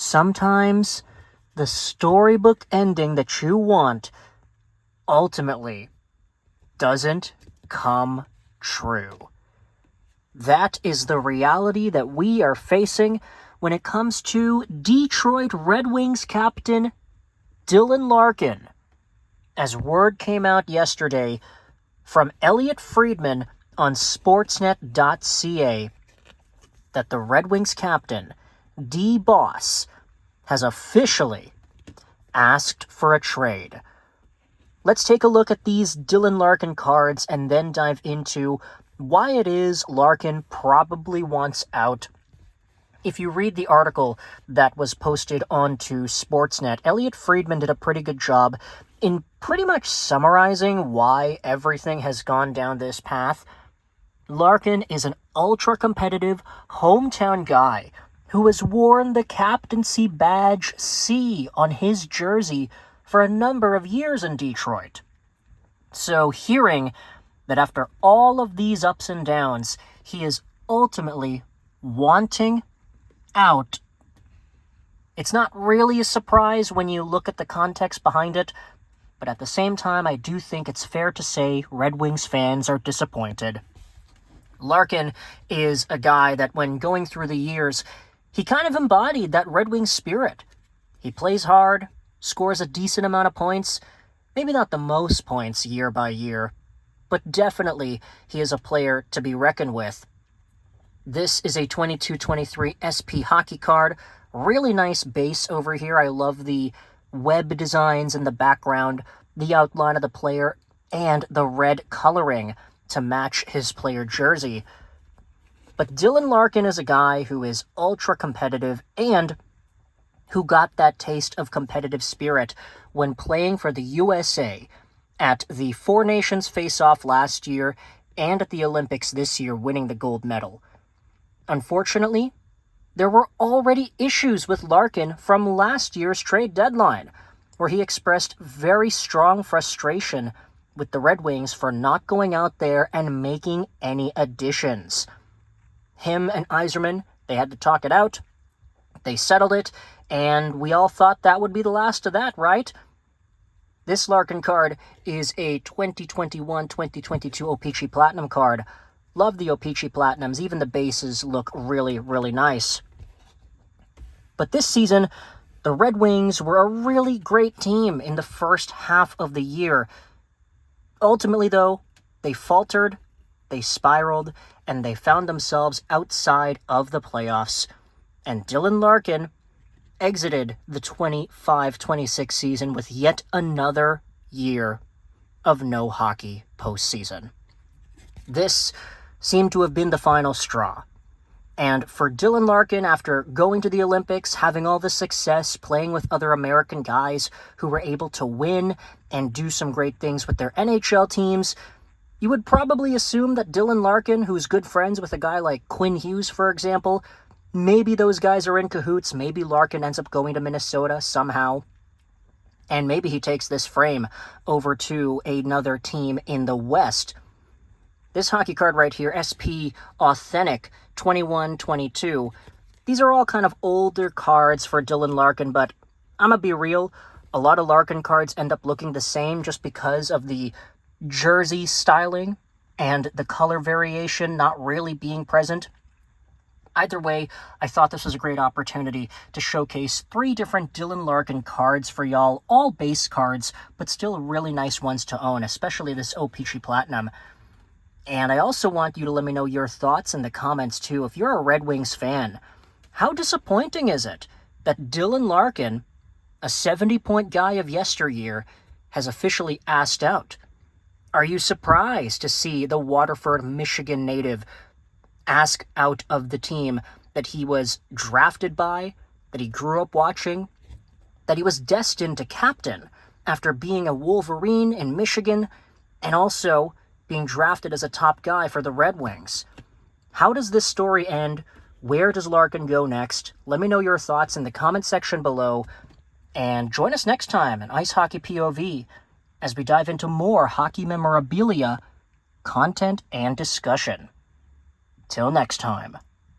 sometimes the storybook ending that you want ultimately doesn't come true. That is the reality that we are facing when it comes to Detroit Red Wings captain Dylan Larkin. As word came out yesterday from Elliot Friedman on Sportsnet.ca that the Red Wings captain, D-Boss, has officially asked for a trade. Let's take a look at these Dylan Larkin cards and then dive into why it is Larkin probably wants out. If you read the article that was posted onto Sportsnet, Elliot Friedman did a pretty good job in pretty much summarizing why everything has gone down this path. Larkin is an ultra-competitive hometown guy who has worn the captaincy badge C on his jersey for a number of years in Detroit. So hearing that after all of these ups and downs, he is ultimately wanting out, it's not really a surprise when you look at the context behind it, but at the same time, I do think it's fair to say Red Wings fans are disappointed. Larkin is a guy that when going through the years, he kind of embodied that Red Wings spirit. He plays hard, scores a decent amount of points, maybe not the most points year by year, but definitely he is a player to be reckoned with. This is a 22-23 SP hockey card. Really nice base over here. I love the web designs in the background, the outline of the player, and the red coloring to match his player jersey. But Dylan Larkin is a guy who is ultra competitive and who got that taste of competitive spirit when playing for the USA at the Four Nations Face-Off last year and at the Olympics this year, winning the gold medal. Unfortunately, there were already issues with Larkin from last year's trade deadline, where he expressed very strong frustration with the Red Wings for not going out there and making any additions. Him and Yzerman, they had to talk it out. They settled it, and we all thought that would be the last of that, right? This Larkin card is a 2021-2022 O-Pee-Chee Platinum card. Love the O-Pee-Chee Platinums. Even the bases look really, really nice. But this season, the Red Wings were a really great team in the first half of the year. Ultimately, though, they faltered, they spiraled, and they found themselves outside of the playoffs. And Dylan Larkin exited the 25-26 season with yet another year of no hockey postseason. This seemed to have been the final straw. And for Dylan Larkin, after going to the Olympics, having all the success, playing with other American guys who were able to win and do some great things with their NHL teams, you would probably assume that Dylan Larkin, who's good friends with a guy like Quinn Hughes, for example, maybe those guys are in cahoots, maybe Larkin ends up going to Minnesota somehow, and maybe he takes this frame over to another team in the West. This hockey card right here, SP Authentic 21-22, these are all kind of older cards for Dylan Larkin, but I'm gonna be real, a lot of Larkin cards end up looking the same just because of the jersey styling and the color variation not really being present. Either way, I thought this was a great opportunity to showcase 3 different Dylan Larkin cards for y'all, all base cards, but still really nice ones to own, especially this O-Pee-Chee Platinum. And I also want you to let me know your thoughts in the comments too. If you're a Red Wings fan, how disappointing is it that Dylan Larkin, a 70-point guy of yesteryear, has officially asked out? Are you surprised to see the Waterford, Michigan native ask out of the team that he was drafted by, that he grew up watching, that he was destined to captain after being a Wolverine in Michigan and also being drafted as a top guy for the Red Wings? How does this story end? Where does Larkin go next? Let me know your thoughts in the comment section below, and join us next time in Ice Hockey POV as we dive into more hockey memorabilia, content, and discussion. Till next time.